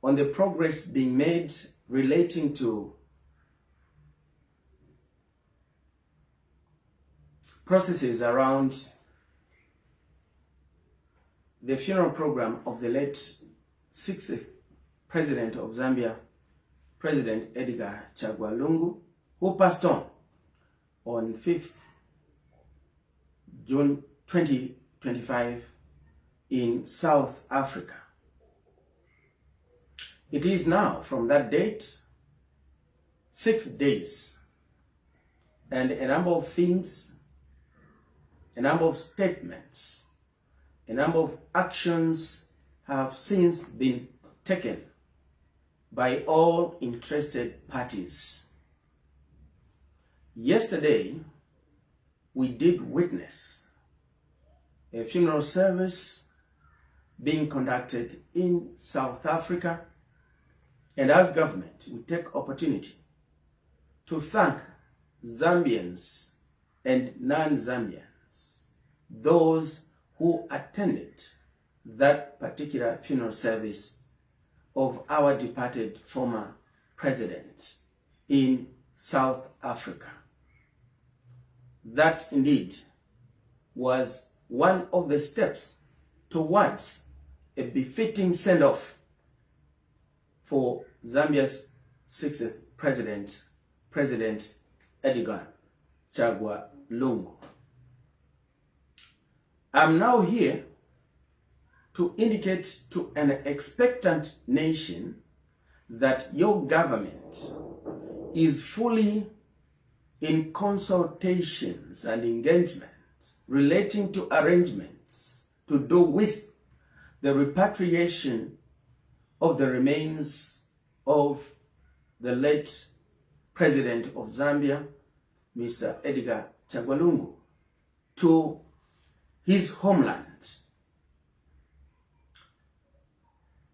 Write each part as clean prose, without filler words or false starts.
on the progress being made relating to processes around the funeral program of the late 6th President of Zambia, President Edgar LUNGU, who passed on 5th June 2025 in South Africa. It is now, from that date, 6 days, and a number of things, a number of statements, a number of actions have since been taken by all interested parties. Yesterday, we did witness a funeral service being conducted in South Africa, and as government, we take opportunity to thank Zambians and non-Zambians, those who attended that particular funeral service of our departed former president in South Africa. That indeed was one of the steps towards a befitting send-off for Zambia's 6th President, President Edgar LUNGU. I'm now here to indicate to an expectant nation that your government is fully in consultations and engagement relating to arrangements to do with the repatriation of the remains of the late President of Zambia, Mr. Edgar LUNGU, to his homeland.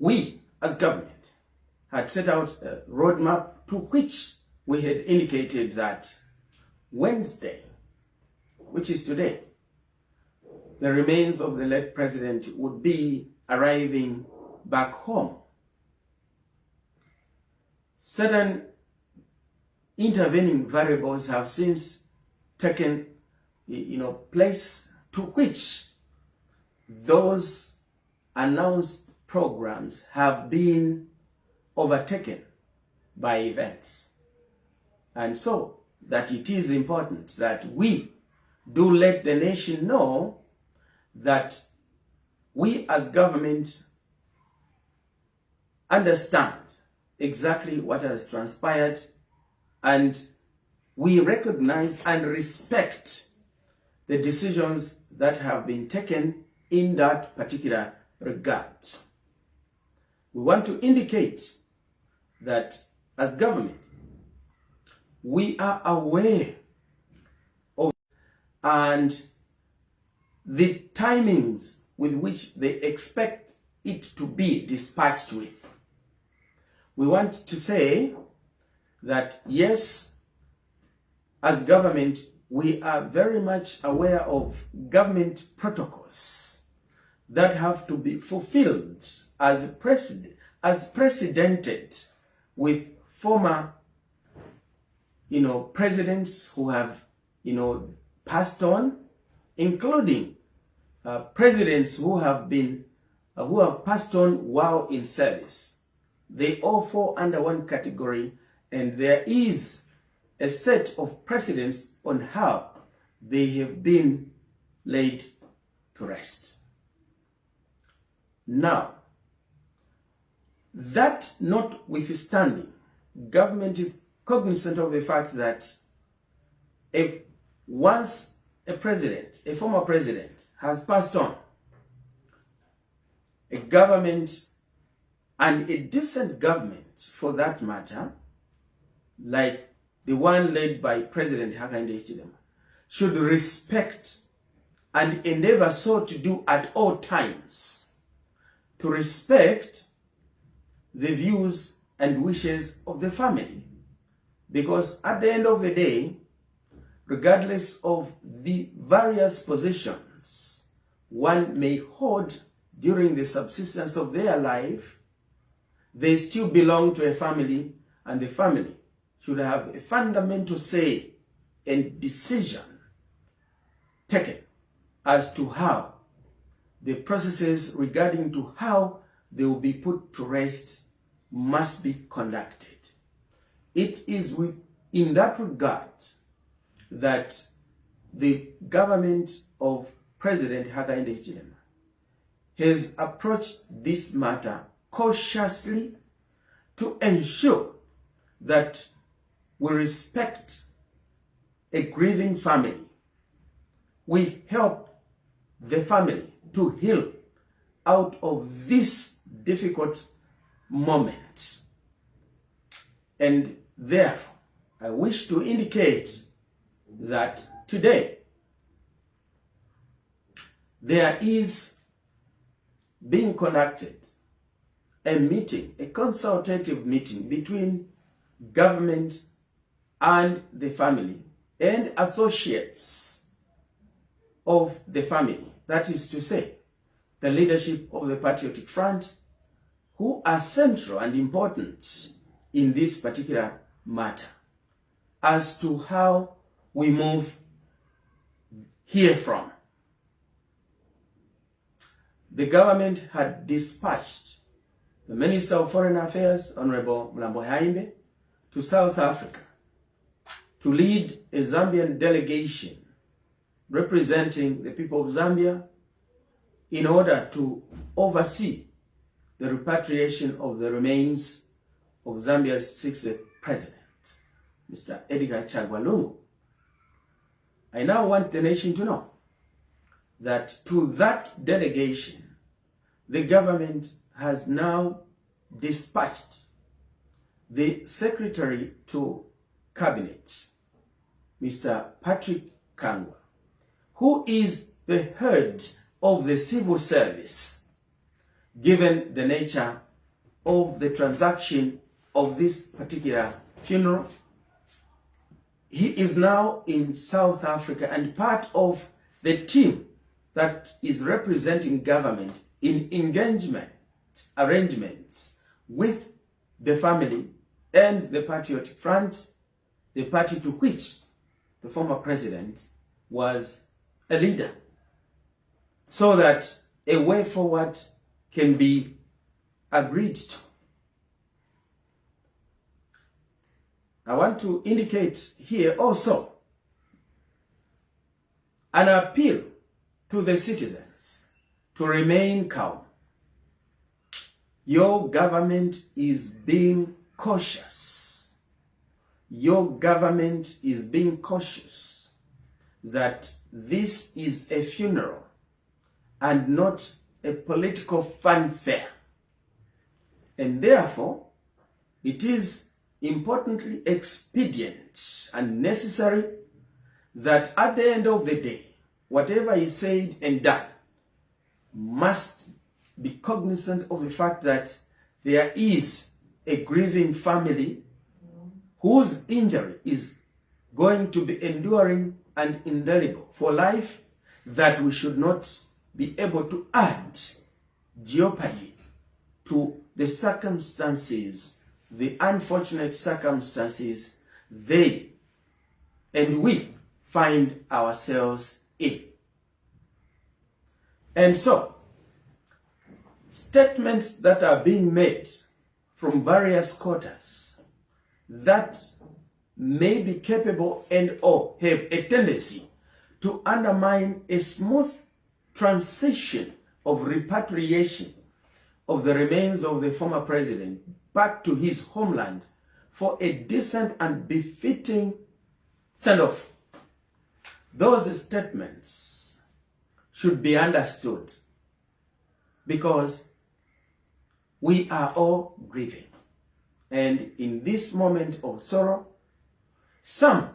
We, as government, had set out a roadmap to which we had indicated that Wednesday, which is today, the remains of the late president would be arriving back home. Certain intervening variables have since taken place, to which those announced programs have been overtaken by events. And so that it is important that we do let the nation know that we as government understand exactly what has transpired, and we recognize and respect the decisions that have been taken in that particular regard. We want to indicate that as government, we are aware of and the timings with which they expect it to be dispatched with. We want to say that yes, as government, we are very much aware of government protocols that have to be fulfilled as precedented with former presidents who have passed on, including presidents who have passed on while in service. They all fall under one category, and there is a set of precedents on how they have been laid to rest. Now, that notwithstanding, government is cognizant of the fact that if once a former president has passed on, a government, and a decent government for that matter, like the one led by President Hakainde Hichilema, should respect and endeavor so to do at all times, to respect the views and wishes of the family. Because at the end of the day, regardless of the various positions one may hold during the subsistence of their life, they still belong to a family, and the family should have a fundamental say and decision taken as to how the processes regarding to how they will be put to rest must be conducted. It is in that regard that the government of President Hakainde Hichilema has approached this matter cautiously to ensure that we respect a grieving family. We help the family to heal out of this difficult moment. And therefore, I wish to indicate that today there is being conducted a meeting, a consultative meeting between government and the family and associates of the family. That is to say, the leadership of the Patriotic Front, who are central and important in this particular matter, as to how we move here from. The government had dispatched the Minister of Foreign Affairs, Honorable MULAMBO HAIMBE, to South Africa to lead a Zambian delegation representing the people of Zambia in order to oversee the repatriation of the remains of Zambia's 60th president, Mr. Edgar LUNGU. I now want the nation to know that to that delegation, the government has now dispatched the Secretary to Cabinet, Mr. Patrick KANGWA, who is the head of the civil service, given the nature of the transaction of this particular funeral. He is now in South Africa and part of the team that is representing government in engagement arrangements with the family and the Patriotic Front, the party to which the former president was a leader, so that a way forward can be agreed to. I want to indicate here also an appeal to the citizens to remain calm. Your government is being cautious. Your government is being cautious that this is a funeral and not a political fanfare. And therefore, it is importantly expedient and necessary that at the end of the day, whatever is said and done must be cognizant of the fact that there is a grieving family whose injury is going to be enduring and indelible for life, that we should not be able to add jeopardy to the circumstances, the unfortunate circumstances they and we find ourselves in. And so, statements that are being made from various quarters that may be capable and or have a tendency to undermine a smooth transition of repatriation of the remains of the former president back to his homeland for a decent and befitting send-off. Those statements should be understood because we are all grieving. And in this moment of sorrow, some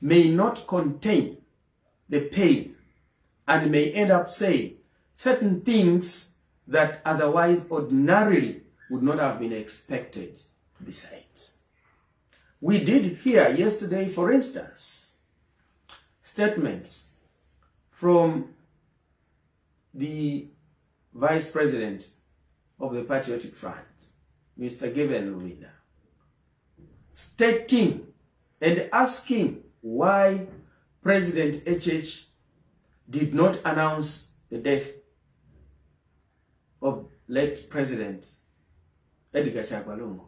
may not contain the pain and may end up saying certain things that otherwise ordinarily would not have been expected to be said. We did hear yesterday, for instance, statements from the Vice President of the Patriotic Front, Mr. Govt LUNGU, stating and asking why President HH did not announce the death of late President Edgar LUNGU.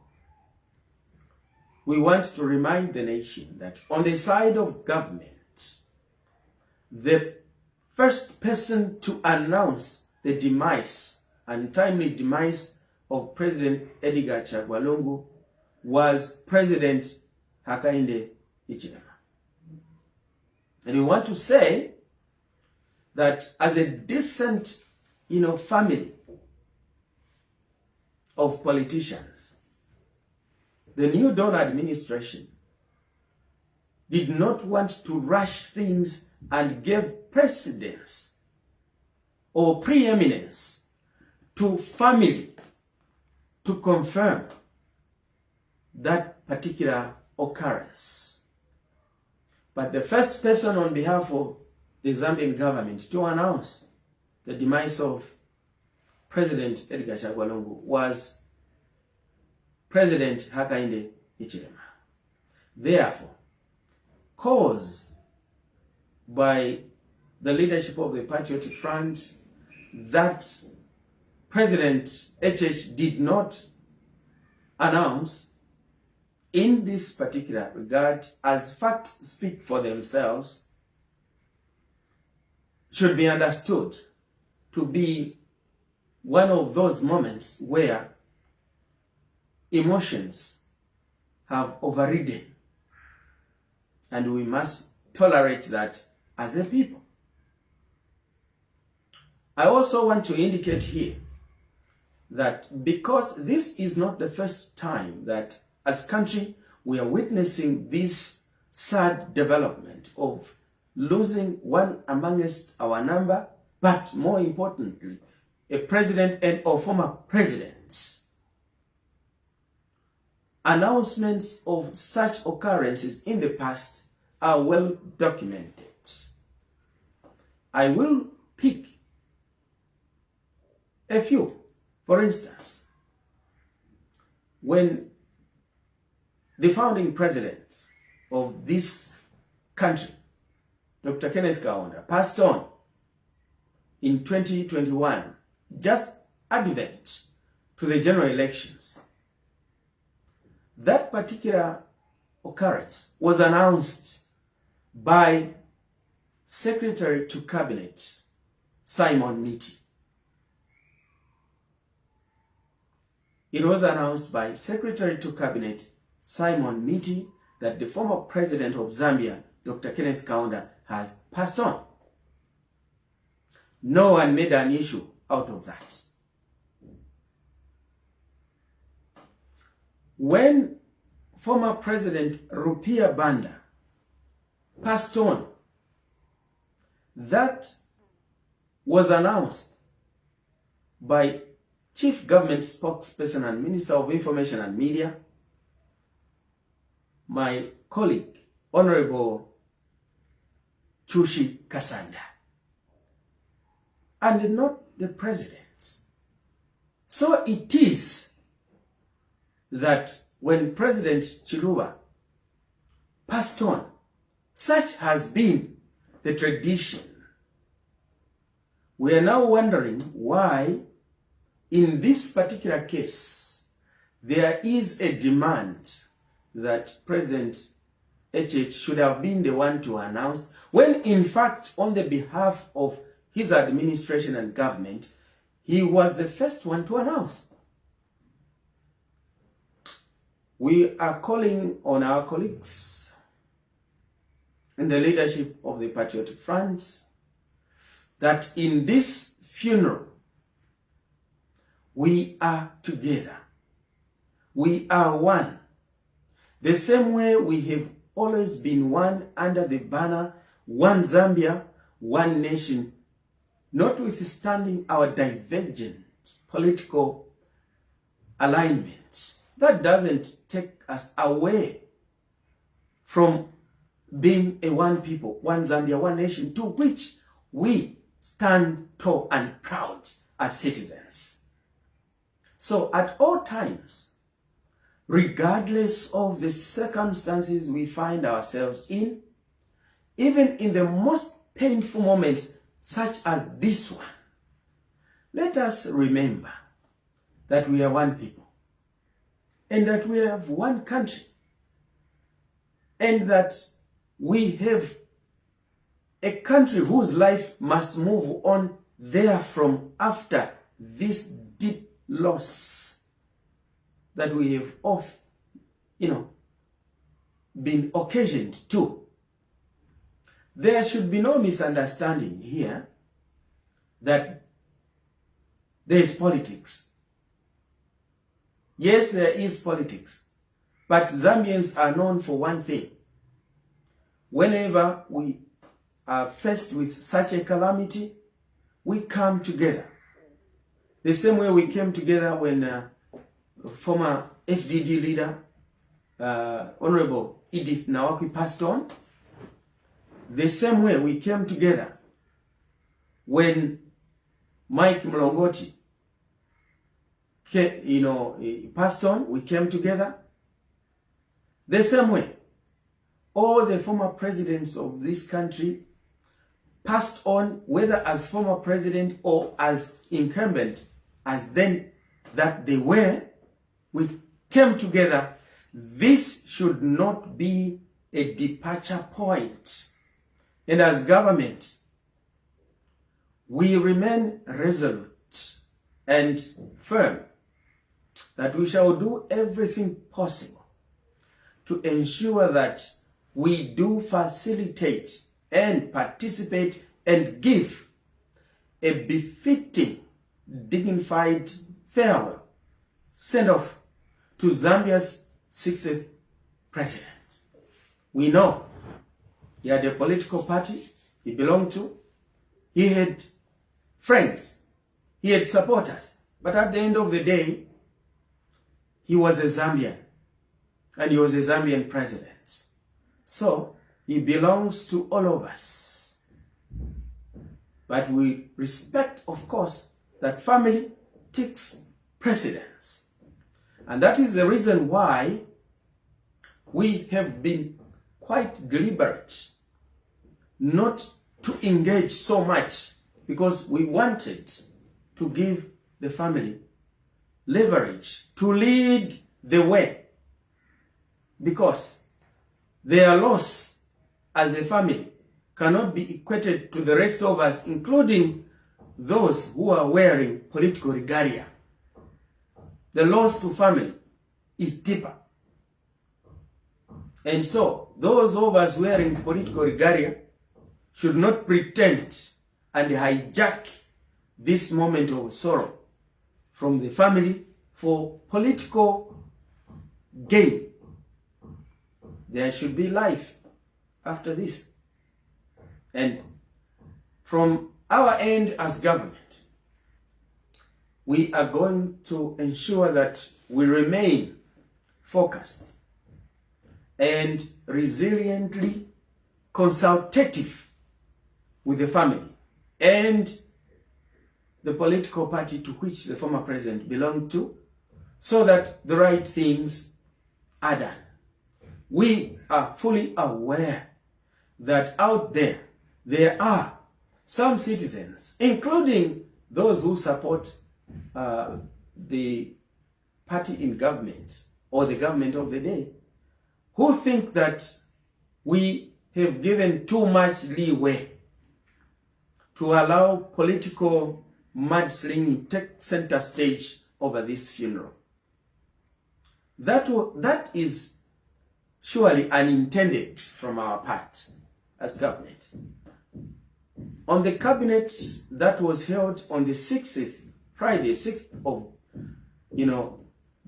We want to remind the nation that on the side of government, the first person to announce the demise, untimely demise of President Edgar LUNGU was President Hakainde Hichilema. And we want to say that as a decent, family of politicians, the New Dawn administration did not want to rush things and give precedence or preeminence to family to confirm that particular occurrence. But the first person on behalf of the Zambian government to announce the demise of President Edgar LUNGU was President Hakainde Hichilema. Therefore, caused by the leadership of the Patriotic Front that President HH did not announce in this particular regard, as facts speak for themselves, should be understood to be one of those moments where emotions have overridden, and we must tolerate that as a people. I also want to indicate here that because this is not the first time that as a country we are witnessing this sad development of losing one amongst our number, but more importantly, a president and or former president. Announcements of such occurrences in the past are well documented. I will pick a few. For instance, when the founding president of this country, Dr. Kenneth Kaunda, passed on in 2021, just advent to the general elections, that particular occurrence was announced by Secretary to Cabinet Simon Miti. It was announced by Secretary to Cabinet Simon Miti that the former president of Zambia, Dr. Kenneth Kaunda, has passed on. No one made an issue out of that. When former President Rupia Banda passed on, that was announced by Chief Government Spokesperson and Minister of Information and Media, my colleague, Honorable Chushi Kasanda, and not the president. So it is that when President Chiluba passed on, such has been the tradition. We are now wondering why, in this particular case, there is a demand that President HH should have been the one to announce, when in fact, on the behalf of his administration and government, he was the first one to announce. We are calling on our colleagues in the leadership of the Patriotic Front that in this funeral, we are together. We are one. The same way we have always been one under the banner, one Zambia, one nation, notwithstanding our divergent political alignments. That doesn't take us away from being a one people, one Zambia, one nation, to which we stand tall and proud as citizens. So at all times, regardless of the circumstances we find ourselves in, even in the most painful moments such as this one, let us remember that we are one people, and that we have one country, and that we have a country whose life must move on therefrom after this deep loss that we have been occasioned to. There should be no misunderstanding here that there is politics. Yes, there is politics, but Zambians are known for one thing. Whenever we are faced with such a calamity, we come together. The same way we came together when former FDD leader, Honorable Edith Nawakwi, passed on. The same way we came together when Mike Mlongoti passed on, we came together. The same way all the former presidents of this country passed on, whether as former president or as incumbent, as then that they were, we came together. This should not be a departure point. And as government, we remain resolute and firm that we shall do everything possible to ensure that we do facilitate and participate and give a befitting, dignified farewell send-off to Zambia's 60th president. We know he had a political party he belonged to, he had friends, he had supporters, but at the end of the day, he was a Zambian, and he was a Zambian president. So, he belongs to all of us. But we respect, of course, that family takes precedence. And that is the reason why we have been quite deliberate not to engage so much, because we wanted to give the family leverage to lead the way, because their loss as a family cannot be equated to the rest of us, including those who are wearing political regalia. The loss to family is deeper. And so, those of us wearing political regalia should not pretend and hijack this moment of sorrow from the family for political gain. There should be life after this. And from our end as government, we are going to ensure that we remain focused and resiliently consultative with the family and the political party to which the former president belonged to, so that the right things are done. We are fully aware that out there are some citizens, including those who support the party in government or the government of the day, who think that we have given too much leeway to allow political mudslinging take center stage over this funeral. That is surely unintended from our part as government. On the cabinet that was held on the 6th, Friday, 6th of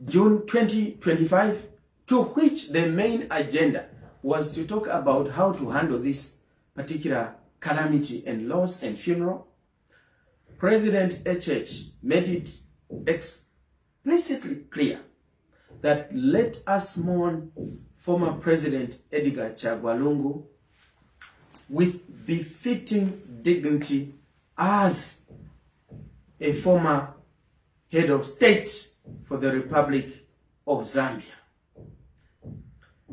June 2025, to which the main agenda was to talk about how to handle this particular calamity and loss and funeral, President HH made it explicitly clear that let us mourn former President Edgar Lungu with befitting dignity as a former head of state for the Republic of Zambia.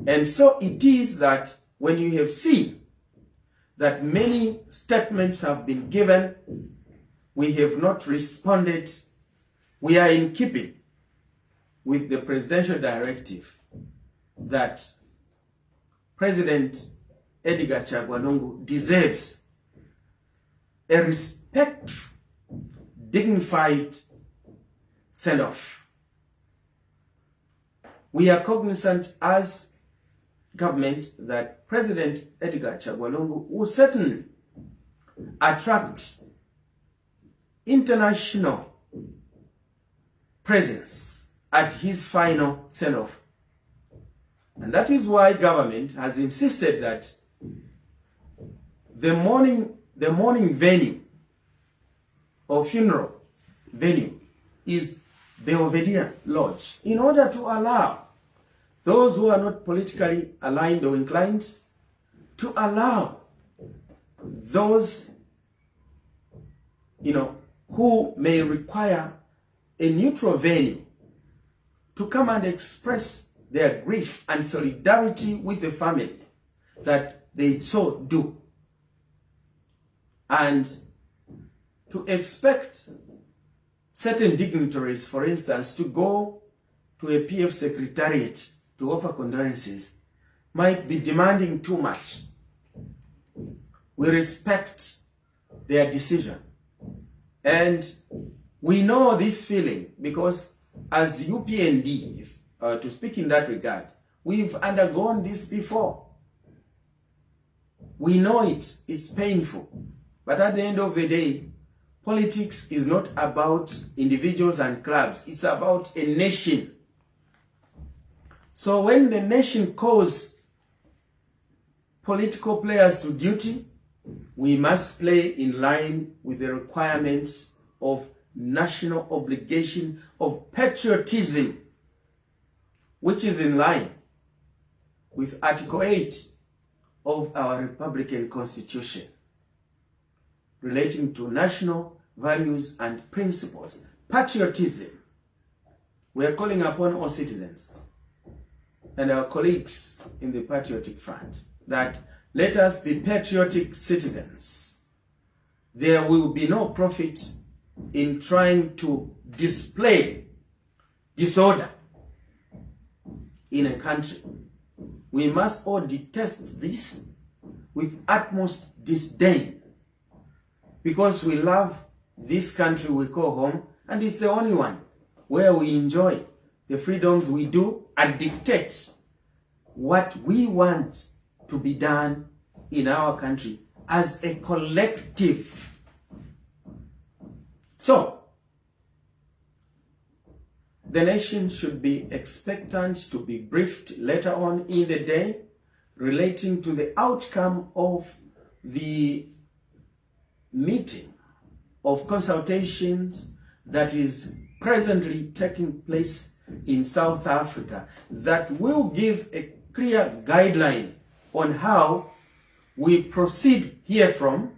And so it is that when you have seen that many statements have been given, we have not responded, we are in keeping with the presidential directive that President Edgar LUNGU deserves a respectful, dignified send-off. We are cognizant as government that President Edgar LUNGU will certainly attract international presence at his final send-off. And that is why government has insisted that the mourning venue or funeral venue is Belvedere Lodge, in order to allow those who are not politically aligned or inclined, to allow those, who may require a neutral venue to come and express their grief and solidarity with the family that they so do. And to expect certain dignitaries, for instance, to go to a PF secretariat to offer condolences might be demanding too much. We respect their decision. And we know this feeling because as UPND, to speak in that regard, we've undergone this before. We know it's painful. But at the end of the day, politics is not about individuals and clubs. It's about a nation. So when the nation calls political players to duty, we must play in line with the requirements of national obligation of patriotism, which is in line with Article 8 of our Republican Constitution relating to national values and principles. Patriotism. We are calling upon all citizens and our colleagues in the Patriotic Front that let us be patriotic citizens. There will be no profit in trying to display disorder in a country. We must all detest this with utmost disdain because we love this country we call home, and it's the only one where we enjoy the freedoms we do and dictate what we want to be done in our country as a collective. So, the nation should be expectant to be briefed later on in the day relating to the outcome of the meeting of consultations that is presently taking place in South Africa that will give a clear guideline on how we proceed herefrom,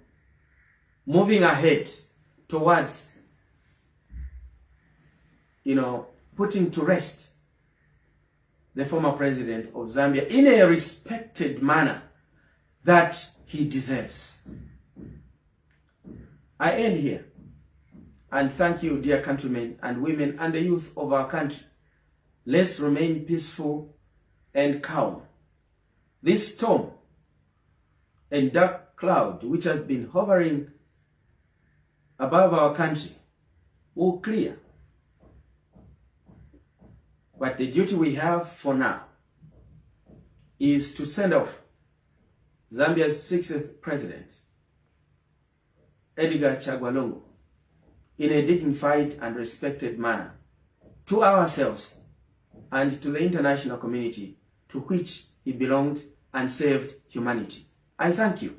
moving ahead towards, putting to rest the former president of Zambia in a respected manner that he deserves. I end here and thank you, dear countrymen and women and the youth of our country. Let's remain peaceful and calm. This storm and dark cloud which has been hovering above our country will clear. But the duty we have for now is to send off Zambia's 60th president, Edgar LUNGU, in a dignified and respected manner to ourselves and to the international community to which he belonged and served humanity. I thank you.